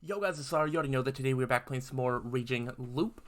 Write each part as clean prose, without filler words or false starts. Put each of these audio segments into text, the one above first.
Yo guys, it's Slyroh. You already know that today we're back playing some more Raging Loop.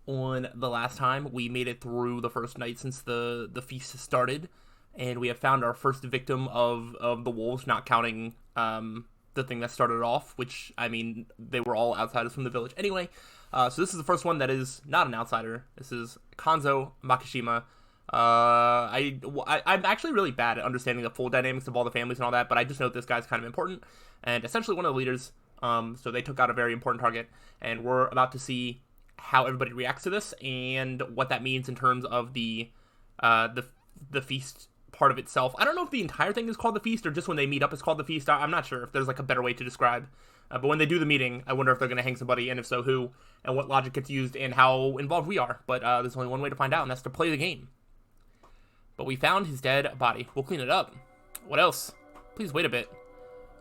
On the last time, we made it through the first night since the feast started, and we have found our first victim of the wolves, not counting the thing that started off, which, I mean, they were all outsiders from the village. Anyway, so this is the first one that is not an outsider. This is Kanzo Makishima. I'm actually really bad at understanding the full dynamics of all the families and all that, but I just know this guy's kind of important, and essentially one of the leaders. So they took out a very important target, and we're about to see how everybody reacts to this and what that means in terms of the feast part of itself. I don't know if the entire thing is called the feast or just when they meet up it's called the feast. I'm not sure if there's like a better way to describe. But when they do the meeting, I wonder if they're going to hang somebody, and if so, who, and what logic gets used, and how involved we are. But there's only one way to find out, and that's to play the game. But we found his dead body. We'll clean it up. What else? Please wait a bit.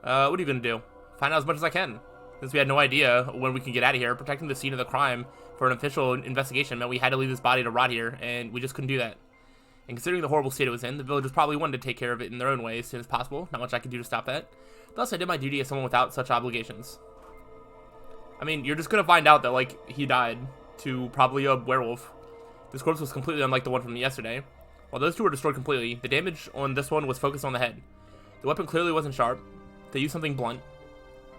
What are you going to do? Find out as much as I can. Since we had no idea when we could get out of here, protecting the scene of the crime for an official investigation meant we had to leave this body to rot here, and we just couldn't do that. And considering the horrible state it was in, the villagers probably wanted to take care of it in their own way as soon as possible. Not much I could do to stop that. Thus, I did my duty as someone without such obligations. I mean, you're just gonna find out that, like, he died to probably a werewolf. This corpse was completely unlike the one from yesterday. While those two were destroyed completely, the damage on this one was focused on the head. The weapon clearly wasn't sharp. They used something blunt.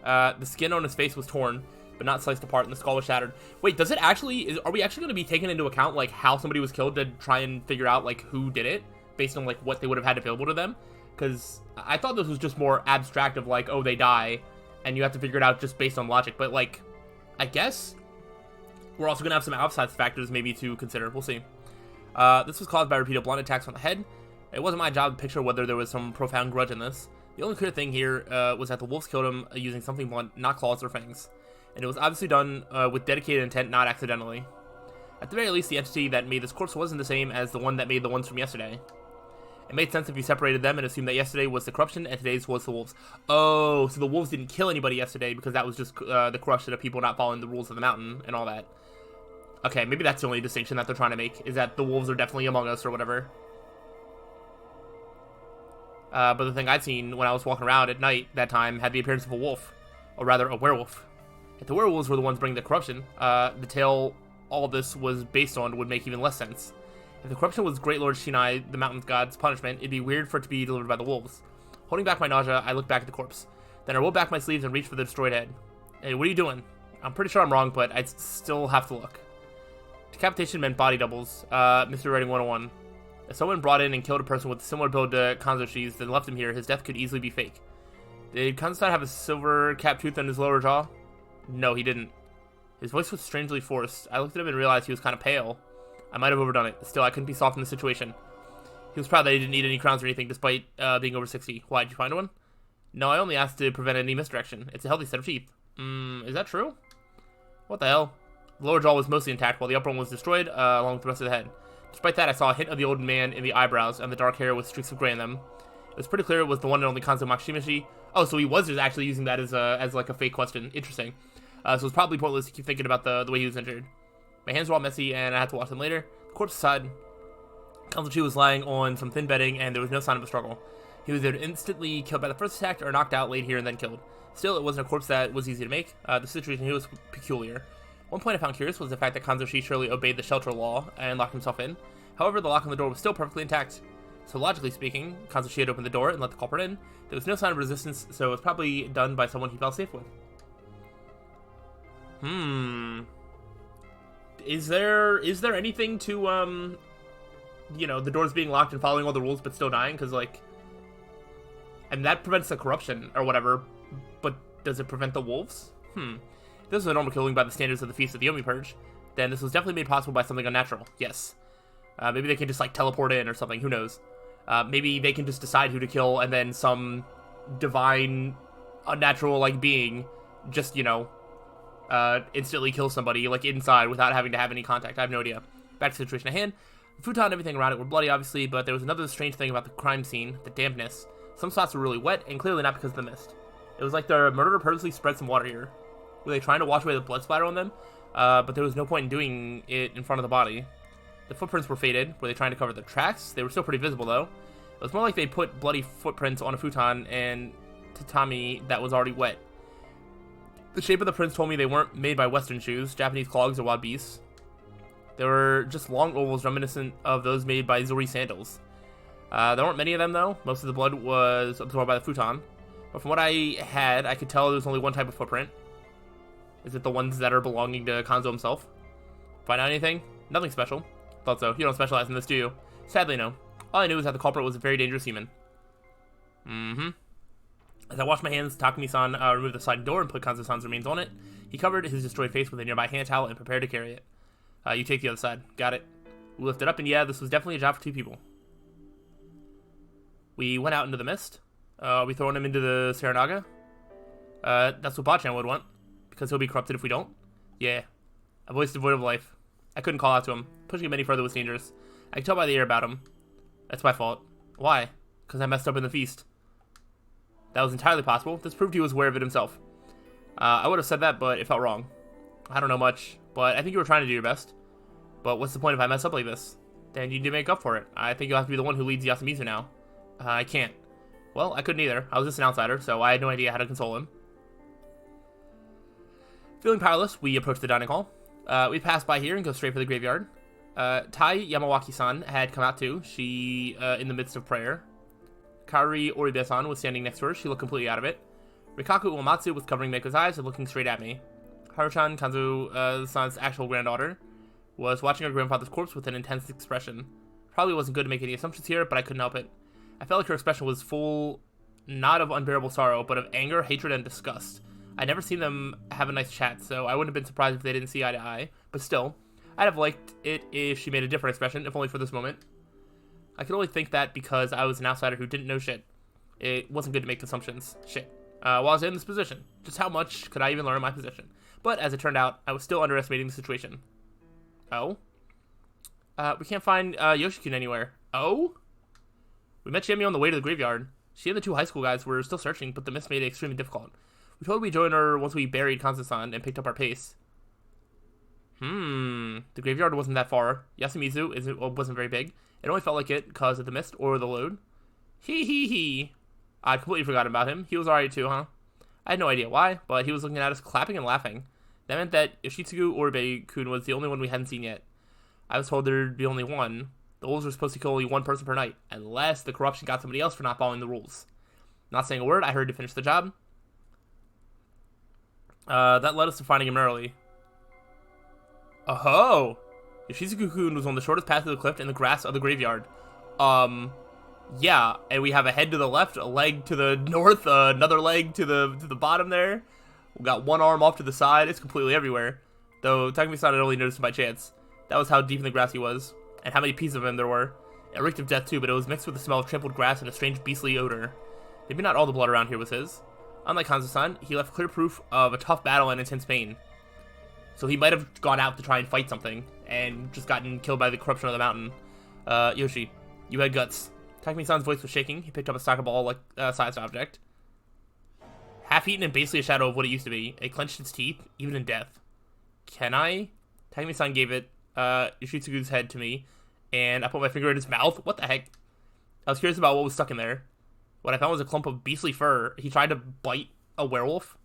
The skin on his face was torn, but not sliced apart, and the skull was shattered. Wait, does it actually, are we actually going to be taking into account, like, how somebody was killed to try and figure out, like, who did it, based on, like, what they would have had available to them? Because I thought this was just more abstract of, like, oh, they die, and you have to figure it out just based on logic. But, like, I guess we're also going to have some outside factors maybe to consider. We'll see. This was caused by repeated blunt attacks on the head. It wasn't my job to picture whether there was some profound grudge in this. The only clear thing here was that the wolves killed him using something blunt, not claws or fangs. And it was obviously done with dedicated intent, not accidentally. At the very least, the entity that made this corpse wasn't the same as the one that made the ones from yesterday. It made sense if you separated them and assumed that yesterday was the corruption and today's was the wolves. Oh, so the wolves didn't kill anybody yesterday because that was just the corruption of people not following the rules of the mountain and all that. Okay, maybe that's the only distinction that they're trying to make, is that the wolves are definitely among us or whatever. But the thing I'd seen when I was walking around at night that time had the appearance of a wolf, or rather a werewolf. If the werewolves were the ones bringing the corruption, the tale all this was based on would make even less sense. If the corruption was Great Lord Shinai, the mountain god's punishment, it'd be weird for it to be delivered by the wolves. Holding back my nausea, I looked back at the corpse. Then I rolled back my sleeves and reached for the destroyed head. Hey, what are you doing? I'm pretty sure I'm wrong, but I'd still have to look. Decapitation meant body doubles, Mr. Writing 101. If someone brought in and killed a person with a similar build to Kanzoshi's, then left him here, his death could easily be fake. Did Kanzo have a silver capped tooth on his lower jaw? No, he didn't. His voice was strangely forced. I looked at him and realized he was kind of pale. I might have overdone it. Still, I couldn't be soft in the situation. He was proud that he didn't need any crowns or anything, despite being over 60. Why, did you find one? No, I only asked to prevent any misdirection. It's a healthy set of teeth. Is that true? What the hell? The lower jaw was mostly intact, while the upper one was destroyed, along with the rest of the head. Despite that, I saw a hint of the old man in the eyebrows and the dark hair with streaks of gray in them. It was pretty clear it was the one and only Kanzo Makishima. Oh, so he was just actually using that as like a fake question. Interesting. So it's probably pointless to keep thinking about the way he was injured. My hands were all messy, and I had to wash them later. The corpse aside, Kanzo was lying on some thin bedding, and there was no sign of a struggle. He was either instantly killed by the first attack or knocked out, laid here, and then killed. Still, it wasn't a corpse that was easy to make. The situation here was peculiar. One point I found curious was the fact that Kanzo surely obeyed the shelter law and locked himself in. However, the lock on the door was still perfectly intact. So logically speaking, Kanzo had opened the door and let the culprit in. There was no sign of resistance, so it was probably done by someone he felt safe with. Is there anything to, you know, the doors being locked and following all the rules but still dying? Because, like, and that prevents the corruption or whatever, but does it prevent the wolves? If this was a normal killing by the standards of the Feast of the Yomi Purge, then this was definitely made possible by something unnatural. Yes. Maybe they can just, like, teleport in or something. Who knows? Maybe they can just decide who to kill, and then some divine, unnatural, like, being just, you know, instantly kill somebody, like, inside without having to have any contact. I have no idea. Back to the situation at hand. The futon and everything around it were bloody, obviously, but there was another strange thing about the crime scene, the dampness. Some spots were really wet, and clearly not because of the mist. It was like the murderer purposely spread some water here. Were they trying to wash away the blood splatter on them? But there was no point in doing it in front of the body. The footprints were faded. Were they trying to cover the tracks? They were still pretty visible, though. It was more like they put bloody footprints on a futon and tatami that was already wet. The shape of the prints told me they weren't made by Western shoes, Japanese clogs, or wild beasts. They were just long ovals reminiscent of those made by Zuri sandals. There weren't many of them, though. Most of the blood was absorbed by the futon. But from what I had, I could tell there was only one type of footprint. Is it the ones that are belonging to Kanzo himself? Find out anything? Nothing special. Thought so. You don't specialize in this, do you? Sadly, no. All I knew was that the culprit was a very dangerous human. As I washed my hands, Takumi-san removed the sliding door and put Kanzo-san's remains on it. He covered his destroyed face with a nearby hand towel and prepared to carry it. You take the other side. Got it. We lifted up, and yeah, this was definitely a job for 2 people. We went out into the mist. We throwing him into the Saranaga. That's what Bachan would want, because he'll be corrupted if we don't. Yeah. A voice devoid of life. I couldn't call out to him. Pushing him any further was dangerous. I could tell by the air about him. That's my fault. Why? Because I messed up in the feast. That was entirely possible. This proved he was aware of it himself. I would have said that, but it felt wrong. I don't know much, but I think you were trying to do your best. But what's the point if I mess up like this? Then you need to make up for it. I think you'll have to be the one who leads Yasumizu now. I can't. Well, I couldn't either. I was just an outsider, so I had no idea how to console him. Feeling powerless, we approached the dining hall. We passed by here and go straight for the graveyard. Tai Yamawaki-san had come out too. She, in the midst of prayer. Kaori Oribe-san was standing next to her. She looked completely out of it. Rikaku Uematsu was covering Meiko's eyes and looking straight at me. Haruchan, Kanzo-san's actual granddaughter, was watching her grandfather's corpse with an intense expression. Probably wasn't good to make any assumptions here, but I couldn't help it. I felt like her expression was full, not of unbearable sorrow, but of anger, hatred, and disgust. I'd never seen them have a nice chat, so I wouldn't have been surprised if they didn't see eye to eye. But still, I'd have liked it if she made a different expression, if only for this moment. I could only think that because I was an outsider who didn't know shit. It wasn't good to make assumptions. Shit. While I was in this position, just how much could I even learn my position? But as it turned out, I was still underestimating the situation. Oh? We can't find Yoshikun anywhere. Oh? We met Shami on the way to the graveyard. She and the 2 high school guys were still searching, but the mist made it extremely difficult. We told we'd join her once we buried Kanzo-san and picked up our pace. The graveyard wasn't that far. Yasumizu wasn't very big. It only felt like it because of the mist or the load. Hee. I'd completely forgotten about him. He was alright too, huh? I had no idea why, but he was looking at us clapping and laughing. That meant that Yoshitsugu Oribe-kun was the only one we hadn't seen yet. I was told there'd be only one. The wolves were supposed to kill only 1 person per night, unless the corruption got somebody else for not following the rules. Not saying a word, I heard to finish the job. That led us to finding him early. Oh! Yoshitsugu-kun was on the shortest path to the cliff in the grass of the graveyard. Yeah, and we have a head to the left, a leg to the north, another leg to the bottom there. We got one arm off to the side. It's completely everywhere. Though Takumi-san had only noticed him by chance. That was how deep in the grass he was, and how many pieces of him there were. It reeked of death too, but it was mixed with the smell of trampled grass and a strange beastly odor. Maybe not all the blood around here was his. Unlike Kanzo-san, he left clear proof of a tough battle and intense pain. So he might have gone out to try and fight something, and just gotten killed by the corruption of the mountain. Yoshi, you had guts. Takumi-san's voice was shaking. He picked up a soccer ball-like sized object. Half-eaten and basically a shadow of what it used to be. It clenched its teeth, even in death. Can I? Takumi-san gave it, Yoshitsugu's head to me, and I put my finger in his mouth. What the heck? I was curious about what was stuck in there. What I found was a clump of beastly fur. He tried to bite a werewolf.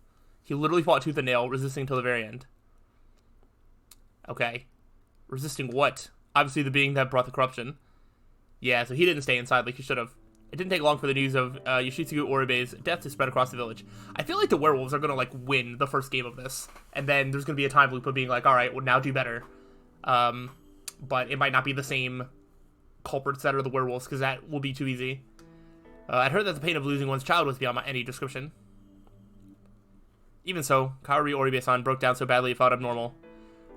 He literally fought tooth and nail, resisting till the very end. Okay. Resisting what? Obviously the being that brought the corruption. Yeah, so he didn't stay inside like he should have. It didn't take long for the news of Yoshitsugu Oribe's death to spread across the village. I feel like the werewolves are going to, like, win the first game of this. And then there's going to be a time loop of being like, alright, well, now do better. But it might not be the same culprits that are the werewolves, because that will be too easy. I'd heard that the pain of losing one's child was beyond any description. Even so, Kaori Oribe-san broke down so badly it felt abnormal.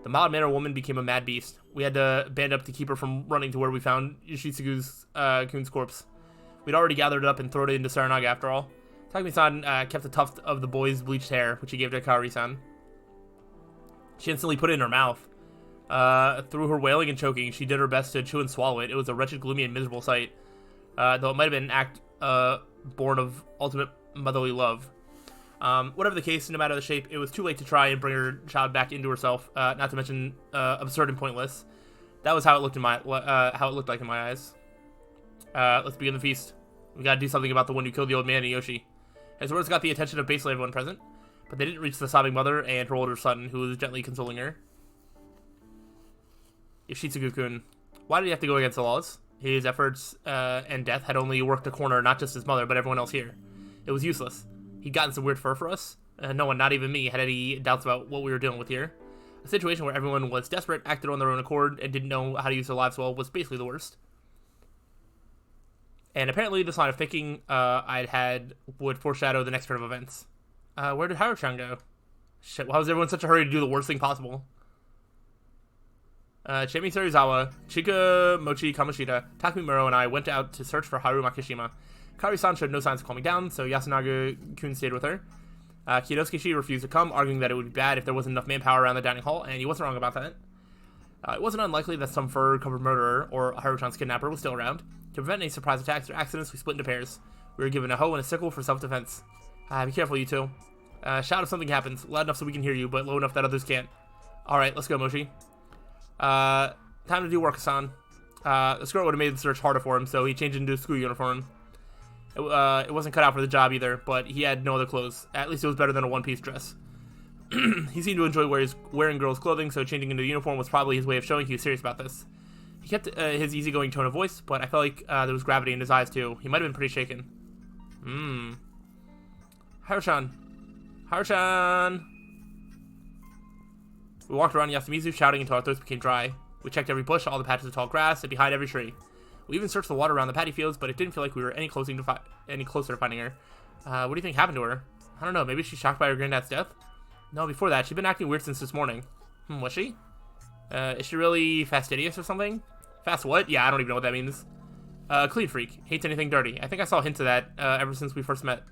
The mild-mannered woman became a mad beast. We had to band up to keep her from running to where we found Yoshitsugu's Kun's corpse. We'd already gathered it up and thrown it into Saranaga after all. Takumi-san kept a tuft of the boy's bleached hair, which he gave to Kaori-san. She instantly put it in her mouth. Through her wailing and choking, she did her best to chew and swallow it. It was a wretched, gloomy, and miserable sight. Though it might have been an act born of ultimate motherly love. Whatever the case, no matter the shape, it was too late to try and bring her child back into herself. Not to mention absurd and pointless. That was how it looked like in my eyes. Let's begin the feast. We gotta do something about the one who killed the old man and Yoshi. His words got the attention of basically everyone present, But they didn't reach the sobbing mother and her older son, who was gently consoling her. Yoshitsugu-kun. Why did he have to go against the laws? His efforts and death had only worked a corner, not just his mother, but everyone else here. It was useless. He'd gotten some weird fur for us. No one, not even me, had any doubts about what we were dealing with here. A situation where everyone was desperate, acted on their own accord, and didn't know how to use their lives well was basically the worst. And apparently this line of thinking I'd had would foreshadow the next turn of events. Where did Haru-chan go? Shit, why was everyone in such a hurry to do the worst thing possible? Chemi Serizawa, Chika Mochi Kamoshida, Takumi Muro, and I went out to search for Haru Makishima. Kari-san showed no signs of calming down, so Yasunaga-kun stayed with her. Kiyosuke refused to come, arguing that it would be bad if there wasn't enough manpower around the dining hall, and he wasn't wrong about that. It wasn't unlikely that some fur-covered murderer, or Haru-chan's kidnapper, was still around. To prevent any surprise attacks or accidents, we split into pairs. We were given a hoe and a sickle for self-defense. Be careful, you two. Shout if something happens, loud enough so we can hear you, but low enough that others can't. Alright, let's go, Mochi. Time to do work, Hassan. The skirt would have made the search harder for him, so he changed into a school uniform. It wasn't cut out for the job either, but he had no other clothes. At least it was better than a one-piece dress. He seemed to enjoy wearing girls' clothing, so changing into the uniform was probably his way of showing he was serious about this. He kept his easygoing tone of voice, but I felt like there was gravity in his eyes too. He might have been pretty shaken. Haru-chan. Haru-chan! We walked around Yasumizu shouting until our throats became dry. We checked every bush, all the patches of tall grass, and behind every tree. We even searched the water around the paddy fields, but it didn't feel like we were any closer to finding her. What do you think happened to her? I don't know, maybe she's shocked by her granddad's death? No, before that, she'd been acting weird since this morning. Was she? Is she really fastidious or something? Fast what? Yeah, I don't even know what that means. Clean freak. Hates anything dirty. I think I saw hints of that ever since we first met.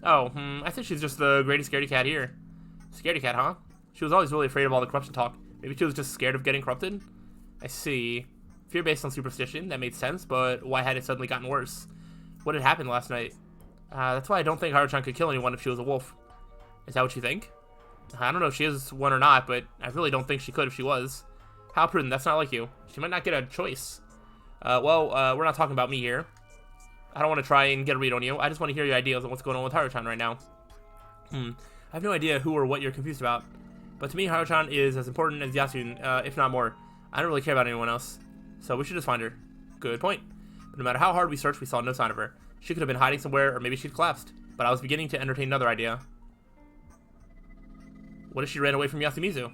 Oh, I think she's just the greatest scaredy cat here. Scaredy cat, huh? She was always really afraid of all the corruption talk. Maybe she was just scared of getting corrupted? I see. Fear based on superstition, that made sense, but why had it suddenly gotten worse? What had happened last night? That's why I don't think Haru-chan could kill anyone if she was a wolf. Is that what you think? I don't know if she is one or not, but I really don't think she could if she was. How prudent, that's not like you. She might not get a choice. We're not talking about me here. I don't want to try and get a read on you. I just want to hear your ideas on what's going on with Haru-chan right now. I have no idea who or what you're confused about. But to me, Haru-chan is as important as Yasun, if not more. I don't really care about anyone else. So we should just find her. Good point. But no matter how hard we searched, we saw no sign of her. She could have been hiding somewhere, or maybe she'd collapsed. But I was beginning to entertain another idea. What if she ran away from Yasumizu?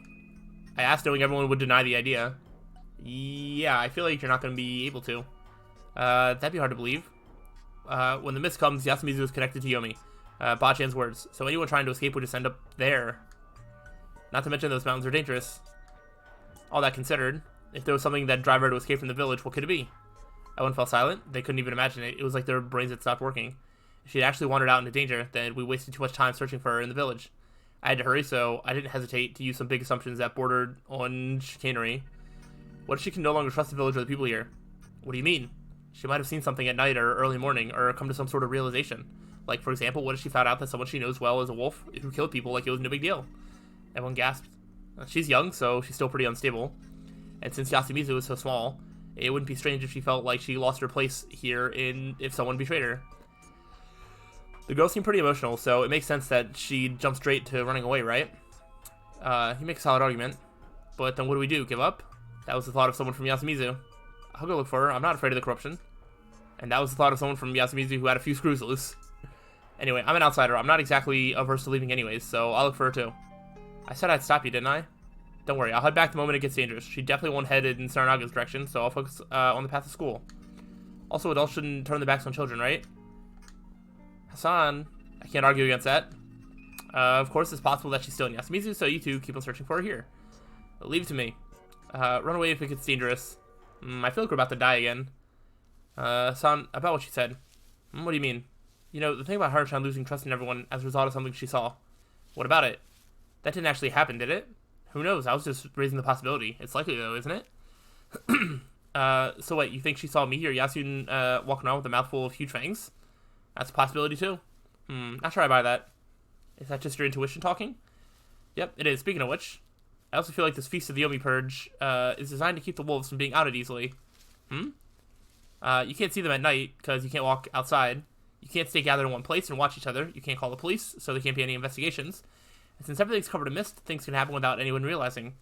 I asked, knowing everyone would deny the idea. Yeah, I feel like you're not going to be able to. That'd be hard to believe. When the mist comes, Yasumizu is connected to Yomi. Bachan's words. So anyone trying to escape would just end up there. Not to mention those mountains are dangerous. All that considered, if there was something that drive her to escape from the village, what could it be? Everyone fell silent. They couldn't even imagine it. It was like their brains had stopped working. If she had actually wandered out into danger, then we wasted too much time searching for her in the village. I had to hurry, so I didn't hesitate to use some big assumptions that bordered on chicanery. What if she can no longer trust the village or the people here? What do you mean? She might have seen something at night or early morning, or come to some sort of realization. Like, for example, what if she found out that someone she knows well is a wolf who killed people like it was no big deal? Everyone gasped. She's young, so she's still pretty unstable. And since Yasumizu is so small, it wouldn't be strange if she felt like she lost her place here if someone betrayed her. The girl seemed pretty emotional, so it makes sense that she'd jump straight to running away, right? You make a solid argument. But then what do we do? Give up? That was the thought of someone from Yasumizu. I'll go look for her. I'm not afraid of the corruption. And that was the thought of someone from Yasumizu who had a few screws loose. Anyway, I'm an outsider. I'm not exactly averse to leaving anyways, so I'll look for her too. I said I'd stop you, didn't I? Don't worry, I'll head back the moment it gets dangerous. She definitely won't head in Saranaga's direction, so I'll focus on the path to school. Also, adults shouldn't turn their backs on children, right? Hassan, I can't argue against that. Of course, it's possible that she's still in Yasumizu, so you two keep on searching for her here. Leave it to me. Run away if it gets dangerous. I feel like we're about to die again. Hassan, about what she said. What do you mean? You know, the thing about Haru-chan losing trust in everyone as a result of something she saw. What about it? That didn't actually happen, did it? Who knows? I was just raising the possibility. It's likely, though, isn't it? So what, you think she saw me or Yasun walking around with a mouthful of huge fangs? That's a possibility, too. Not sure I buy that. Is that just your intuition talking? Yep, it is. Speaking of which, I also feel like this Feast of the Yomi Purge is designed to keep the wolves from being outed easily. You can't see them at night, because you can't walk outside. You can't stay gathered in one place and watch each other. You can't call the police, so there can't be any investigations. And since everything's covered in mist, things can happen without anyone realizing.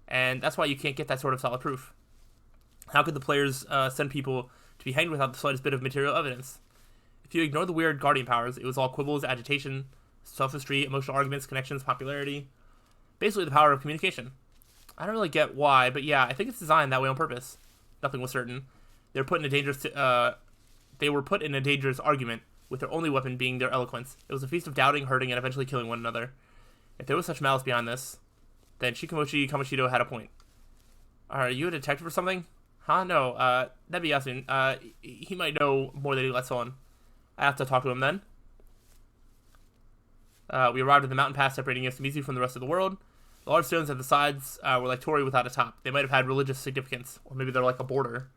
And that's why you can't get that sort of solid proof. How could the players send people to be hanged without the slightest bit of material evidence? If you ignore the weird guardian powers, it was all quibbles, agitation, sophistry, emotional arguments, connections, popularity. Basically the power of communication. I don't really get why, but yeah, I think it's designed that way on purpose. Nothing was certain. They were put in a dangerous argument, with their only weapon being their eloquence. It was a feast of doubting, hurting, and eventually killing one another. If there was such malice behind this, then Shikamochi Kamoshito had a point. Are you a detective or something? Huh? No, that'd be Yasun. He might know more than he lets on. I have to talk to him then. We arrived at the mountain pass separating Yoshimizu from the rest of the world. The large stones at the sides were like torii without a top. They might have had religious significance, or maybe they're like a border.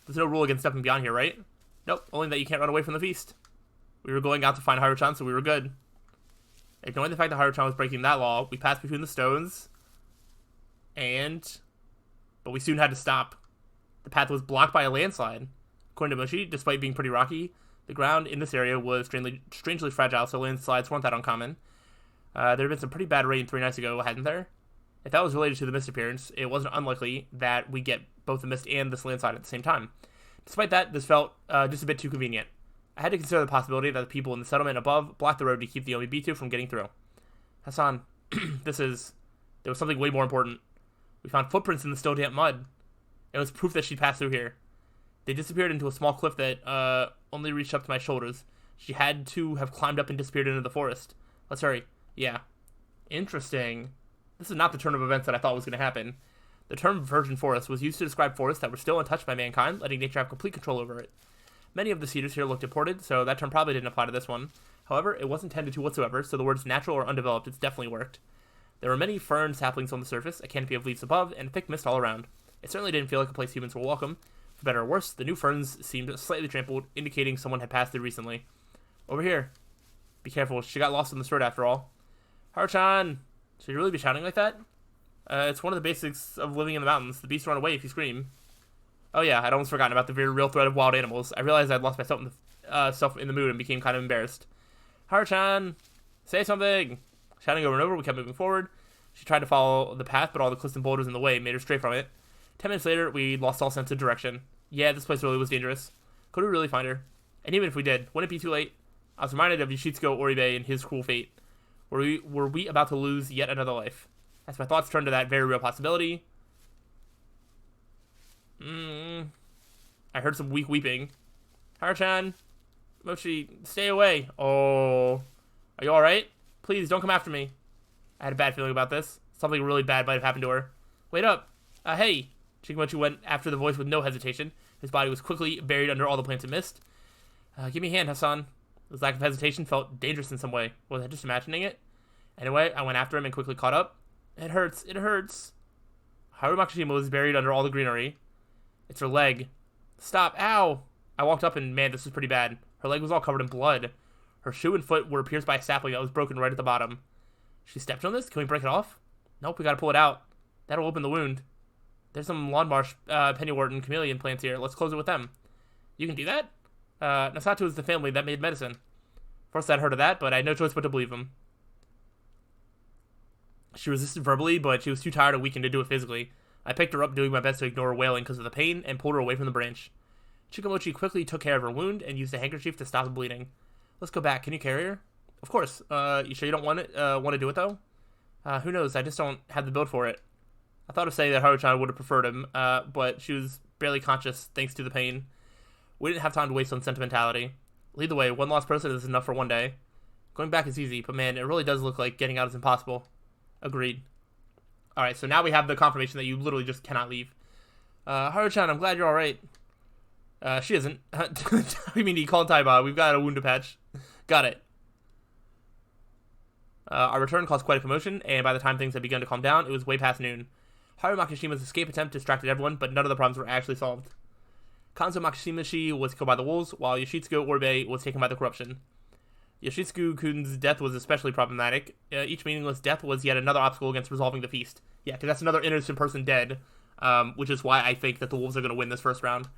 There's no rule against stepping beyond here, right? Nope, only that you can't run away from the feast. We were going out to find Haruchan, so we were good. Ignoring the fact that Haruchan was breaking that law, we passed between the stones, but we soon had to stop. The path was blocked by a landslide. According to Moshi, despite being pretty rocky, the ground in this area was strangely fragile, so landslides weren't that uncommon. There had been some pretty bad rain 3 nights ago, hadn't there? If that was related to the mist appearance, it wasn't unlikely that we get both the mist and this landslide at the same time. Despite that, this felt just a bit too convenient. I had to consider the possibility that the people in the settlement above blocked the road to keep the Omibitu from getting through. Hassan, there was something way more important. We found footprints in the still damp mud. It was proof that she passed through here. They disappeared into a small cliff that only reached up to my shoulders. She had to have climbed up and disappeared into the forest. Let's hurry. Yeah. Interesting. This is not the turn of events that I thought was going to happen. The term virgin forest was used to describe forests that were still untouched by mankind, letting nature have complete control over it. Many of the cedars here looked imported, so that term probably didn't apply to this one. However, it wasn't tended to whatsoever, so the words natural or undeveloped, it's definitely worked. There were many fern saplings on the surface, a canopy of leaves above, and thick mist all around. It certainly didn't feel like a place humans were welcome. For better or worse, the new ferns seemed slightly trampled, indicating someone had passed through recently. Over here. Be careful, she got lost in this road after all. Haruchan! Should you really be shouting like that? It's one of the basics of living in the mountains. The beasts run away if you scream. Oh yeah, I'd almost forgotten about the very real threat of wild animals. I realized I'd lost myself in the mood and became kind of embarrassed. Haruchan! Say something! Shouting over and over, we kept moving forward. She tried to follow the path, but all the cliffs and boulders in the way made her stray from it. 10 minutes later, we lost all sense of direction. Yeah, this place really was dangerous. Could we really find her? And even if we did, wouldn't it be too late? I was reminded of Yoshitsugu Oribe and his cruel fate. Were we about to lose yet another life? As my thoughts turned to that very real possibility, I heard some weak weeping. Haruchan, Mochi, stay away. Oh, are you alright? Please, don't come after me. I had a bad feeling about this. Something really bad might have happened to her. Wait up. Hey. Shikamochi went after the voice with no hesitation. His body was quickly buried under all the plants of mist. Give me a hand, Hassan. His lack of hesitation felt dangerous in some way. Was I just imagining it? Anyway, I went after him and quickly caught up. It hurts. It hurts. Haru Makishima was buried under all the greenery. It's her leg. Stop. Ow. I walked up and, man, this was pretty bad. Her leg was all covered in blood. Her shoe and foot were pierced by a sapling that was broken right at the bottom. She stepped on this? Can we break it off? Nope, we gotta pull it out. That'll open the wound. There's some lawn marsh, pennywort, and chameleon plants here. Let's close it with them. You can do that? Nasato is the family that made medicine. First I'd heard of that, but I had no choice but to believe him. She resisted verbally, but she was too tired and weakened to do it physically. I picked her up, doing my best to ignore her wailing because of the pain, and pulled her away from the branch. Chikamochi quickly took care of her wound and used a handkerchief to stop the bleeding. Let's go back. Can you carry her? Of course. You sure you don't want to do it, though? Who knows? I just don't have the build for it. I thought of saying that Haruchan would have preferred him, but she was barely conscious thanks to the pain. We didn't have time to waste on sentimentality. Lead the way. One lost person is enough for one day. Going back is easy, but man, it really does look like getting out is impossible. Agreed. Alright, so now we have the confirmation that you literally just cannot leave. Haruchan, I'm glad you're alright. She isn't. I mean, you called Taiba. We've got a wound to patch. Got it. Our return caused quite a commotion, and by the time things had begun to calm down, it was way past noon. Haru Makishima's escape attempt distracted everyone, but none of the problems were actually solved. Kanzo Makishimashi was killed by the wolves, while Yoshitsugu Oribe was taken by the corruption. Yoshitsugu-kun's death was especially problematic. Each meaningless death was yet another obstacle against resolving the feast. Yeah, because that's another innocent person dead, which is why I think that the wolves are going to win this first round.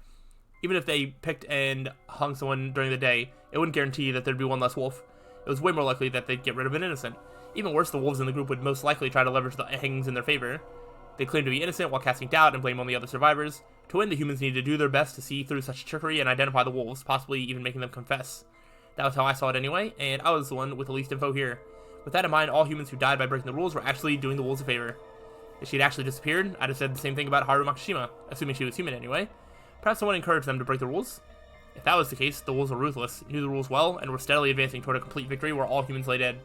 Even if they picked and hung someone during the day, it wouldn't guarantee that there'd be one less wolf. It was way more likely that they'd get rid of an innocent. Even worse, the wolves in the group would most likely try to leverage the hangings in their favor. They claim to be innocent while casting doubt and blame on the other survivors. To win, the humans need to do their best to see through such trickery and identify the wolves, possibly even making them confess. That was how I saw it anyway, and I was the one with the least info here. With that in mind, all humans who died by breaking the rules were actually doing the wolves a favor. If she had actually disappeared, I'd have said the same thing about Haru Makishima, assuming she was human anyway. Perhaps someone encouraged them to break the rules? If that was the case, the wolves were ruthless, knew the rules well, and were steadily advancing toward a complete victory where all humans lay dead.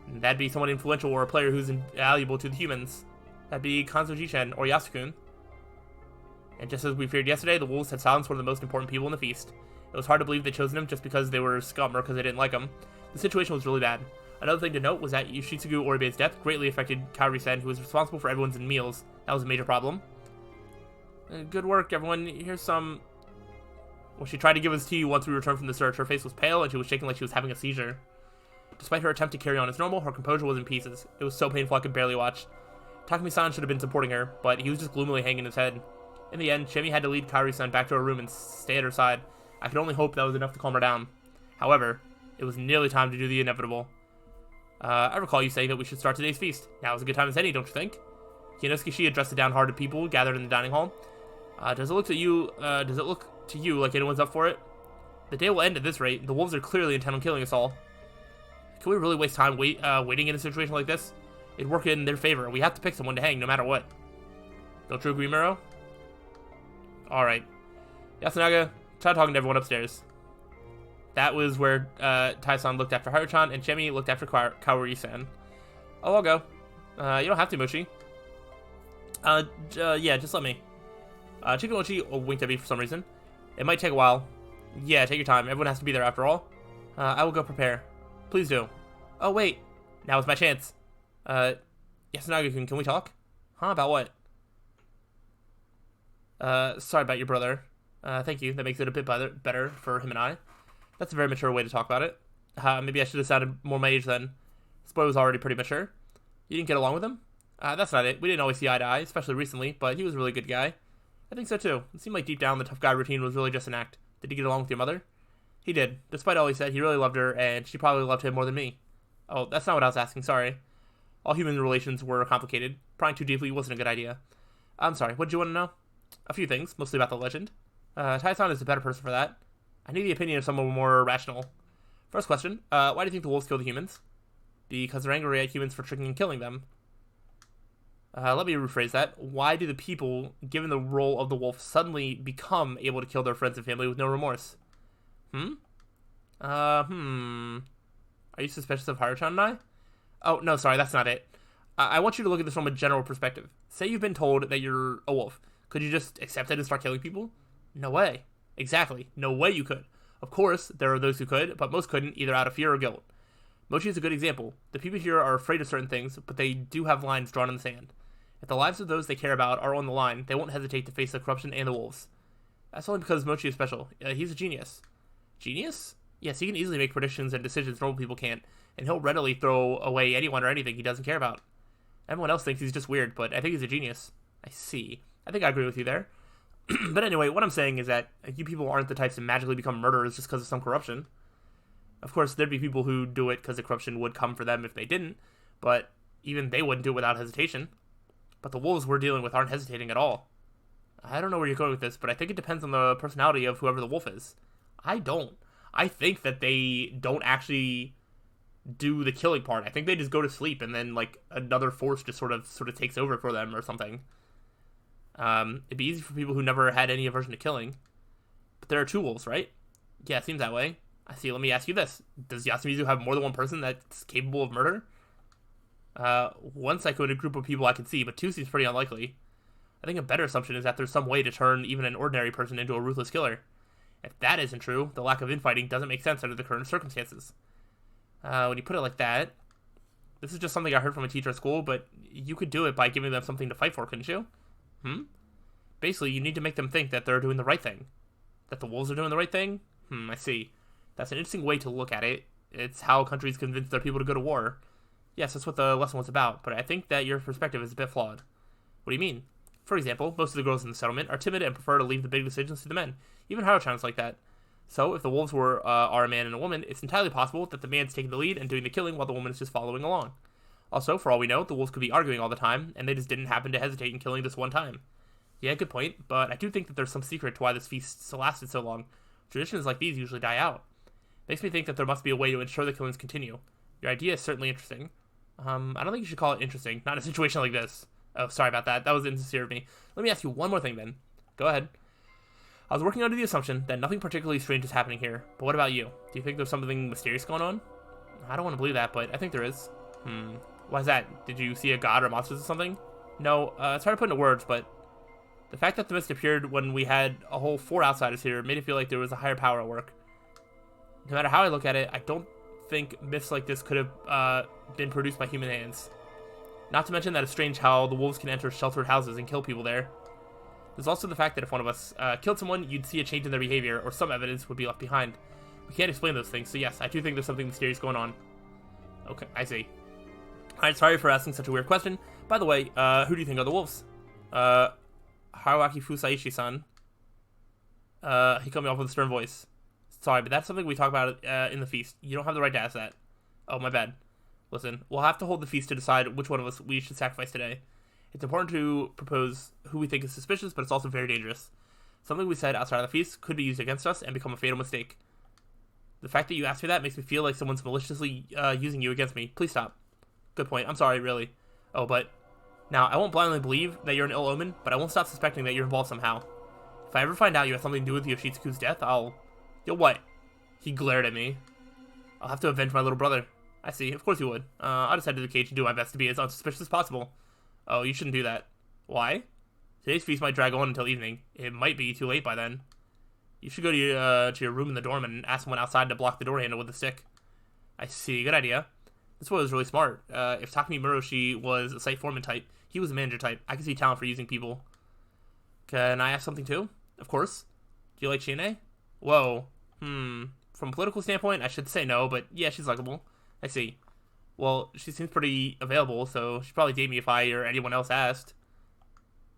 And that'd be someone influential or a player who's invaluable to the humans. That'd be Kanzo-ji-chen or Yasukun. And just as we feared yesterday, the wolves had silenced one of the most important people in the feast. It was hard to believe they'd chosen him just because they were scum or because they didn't like him. The situation was really bad. Another thing to note was that Yoshitsugu Oribe's death greatly affected Kaori-sen, who was responsible for everyone's meals. That was a major problem. Good work, everyone. Here's some... When she tried to give us tea once we returned from the search, her face was pale and she was shaking like she was having a seizure. Despite her attempt to carry on as normal, her composure was in pieces. It was so painful I could barely watch. Takumi-san should have been supporting her, but he was just gloomily hanging his head. In the end, Shemi had to lead Kaori-san back to her room and stay at her side. I could only hope that was enough to calm her down. However, it was nearly time to do the inevitable. I recall you saying that we should start today's feast. Now is a good time as any, don't you think? Kinosuke addressed the downhearted people gathered in the dining hall. Does it look to you like anyone's up for it? The day will end at this rate. The wolves are clearly intent on killing us all. Can we really waste time waiting in a situation like this? It'd work in their favor. We have to pick someone to hang no matter what. Don't you agree, Miro? Alright. Yasunaga, try talking to everyone upstairs. That was where Tai-san looked after Haru-chan and Shemi looked after Kaori-san. Oh, I'll go. You don't have to, Mochi. Yeah, just let me. Chicken Mochi winked at me for some reason. It might take a while. Yeah, take your time. Everyone has to be there after all. I will go prepare. Please do. Oh, wait. Now is my chance. Yasunaga-kun, can we talk? Huh? About what? Sorry about your brother. Thank you. That makes it a bit better for him and I. That's a very mature way to talk about it. Maybe I should have sounded more my age then. This boy was already pretty mature. You didn't get along with him? That's not it. We didn't always see eye to eye, especially recently, but he was a really good guy. I think so too. It seemed like deep down the tough guy routine was really just an act. Did he get along with your mother? He did. Despite all he said, he really loved her, and she probably loved him more than me. Oh, that's not what I was asking, sorry. All human relations were complicated. Prying too deeply wasn't a good idea. I'm sorry, what did you want to know? A few things, mostly about the legend. Tai-san is a better person for that. I need the opinion of someone more rational. First question, why do you think the wolves kill the humans? Because they're angry at humans for tricking and killing them. Let me rephrase that. Why do the people, given the role of the wolf, suddenly become able to kill their friends and family with no remorse? Are you suspicious of Haru-chan and I? Oh, no, sorry, that's not it. I want you to look at this from a general perspective. Say you've been told that you're a wolf. Could you just accept it and start killing people? No way. Exactly. No way you could. Of course, there are those who could, but most couldn't, either out of fear or guilt. Mochi is a good example. The people here are afraid of certain things, but they do have lines drawn in the sand. If the lives of those they care about are on the line, they won't hesitate to face the corruption and the wolves. That's only because Mochi is special. He's a genius. Genius? Yes, he can easily make predictions and decisions normal people can't, and he'll readily throw away anyone or anything he doesn't care about. Everyone else thinks he's just weird, but I think he's a genius. I see. I think I agree with you there. But anyway, what I'm saying is that you people aren't the types to magically become murderers just because of some corruption. Of course, there'd be people who do it because the corruption would come for them if they didn't, but even they wouldn't do it without hesitation. But the wolves we're dealing with aren't hesitating at all. I don't know where you're going with this, but I think it depends on the personality of whoever the wolf is. I don't. I think that they don't actually do the killing part. I think they just go to sleep and then like another force just sort of takes over for them or something. It'd be easy for people who never had any aversion to killing. But there are two wolves, right? Yeah, it seems that way. I see. Let me ask you this. Does Yasumizu have more than one person that's capable of murder? One psycho in a group of people I can see, but two seems pretty unlikely. I think a better assumption is that there's some way to turn even an ordinary person into a ruthless killer. If that isn't true, the lack of infighting doesn't make sense under the current circumstances. When you put it like that, this is just something I heard from a teacher at school, but you could do it by giving them something to fight for, couldn't you? Basically, you need to make them think that they're doing the right thing. That the wolves are doing the right thing? I see. That's an interesting way to look at it. It's how countries convince their people to go to war. Yes, that's what the lesson was about, but I think that your perspective is a bit flawed. What do you mean? For example, most of the girls in the settlement are timid and prefer to leave the big decisions to the men. Even Haru-chan is like that. So, if the wolves are a man and a woman, it's entirely possible that the man's taking the lead and doing the killing while the woman is just following along. Also, for all we know, the wolves could be arguing all the time, and they just didn't happen to hesitate in killing this one time. Yeah, good point, but I do think that there's some secret to why this feast lasted so long. Traditions like these usually die out. Makes me think that there must be a way to ensure the killings continue. Your idea is certainly interesting. I don't think you should call it interesting, not in a situation like this. Oh, sorry about that. That was insincere of me. Let me ask you one more thing then. Go ahead. I was working under the assumption that nothing particularly strange is happening here, but what about you? Do you think there's something mysterious going on? I don't want to believe that, but I think there is. Why is that? Did you see a god or monsters or something? No, it's hard to put into words, but the fact that the mist appeared when we had a whole 4 outsiders here made it feel like there was a higher power at work. No matter how I look at it, I don't think myths like this could have been produced by human hands. Not to mention that it's strange how the wolves can enter sheltered houses and kill people there. There's also the fact that if one of us killed someone, you'd see a change in their behavior, or some evidence would be left behind. We can't explain those things, so yes, I do think there's something mysterious going on. Okay, I see. Alright, sorry for asking such a weird question. By the way, who do you think are the wolves? Haruaki Fusaishi-san. He cut me off with a stern voice. Sorry, but that's something we talk about in the feast. You don't have the right to ask that. Oh, my bad. Listen, we'll have to hold the feast to decide which one of us we should sacrifice today. It's important to propose who we think is suspicious, but it's also very dangerous. Something we said outside of the feast could be used against us and become a fatal mistake. The fact that you asked me that makes me feel like someone's maliciously using you against me. Please stop. Good point. I'm sorry, really. Oh, but... Now, I won't blindly believe that you're an ill omen, but I won't stop suspecting that you're involved somehow. If I ever find out you have something to do with Yoshitsuku's death, I'll... Yo, what? He glared at me. I'll have to avenge my little brother. I see. Of course you would. I'll just head to the cage and do my best to be as unsuspicious as possible. Oh, you shouldn't do that. Why? Today's feast might drag on until evening. It might be too late by then. You should go to your room in the dorm and ask someone outside to block the door handle with a stick. I see. Good idea. This boy was really smart. If Takumi Muroshi was a site foreman type, he was a manager type. I can see talent for using people. Can I ask something too? Of course. Do you like Chine? Whoa. From a political standpoint, I should say no, but yeah, she's likable. I see. Well, she seems pretty available, so she'd probably date me if I or anyone else asked.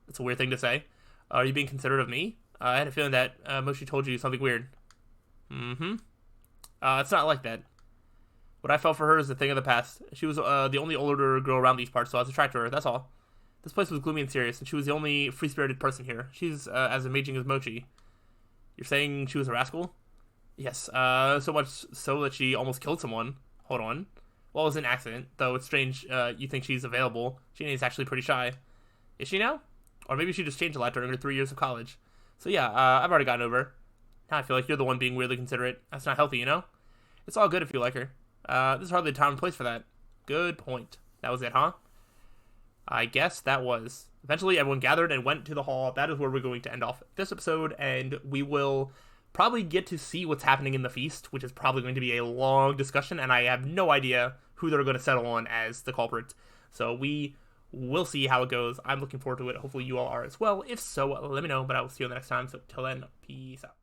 That's a weird thing to say. Are you being considerate of me? I had a feeling that Moshi told you something weird. It's not like that. What I felt for her is a thing of the past. She was the only older girl around these parts, so I was attracted to her, that's all. This place was gloomy and serious, and she was the only free-spirited person here. She's as amazing as Mochi. You're saying she was a rascal? Yes, so much so that she almost killed someone. Hold on. Well, it was an accident, though it's strange you think she's available. Is actually pretty shy. Is she now? Or maybe she just changed a lot during her 3 years of college. So yeah, I've already gotten over her. Now I feel like you're the one being weirdly considerate. That's not healthy, you know? It's all good if you like her. This is hardly the time and place for that. Good point. That was it, huh? I guess that was. Eventually, everyone gathered and went to the hall. That is where we're going to end off this episode, and we will probably get to see what's happening in the feast, which is probably going to be a long discussion, and I have no idea who they're going to settle on as the culprit. So we will see how it goes. I'm looking forward to it. Hopefully you all are as well. If so, let me know, but I will see you on the next time. So till then, peace out.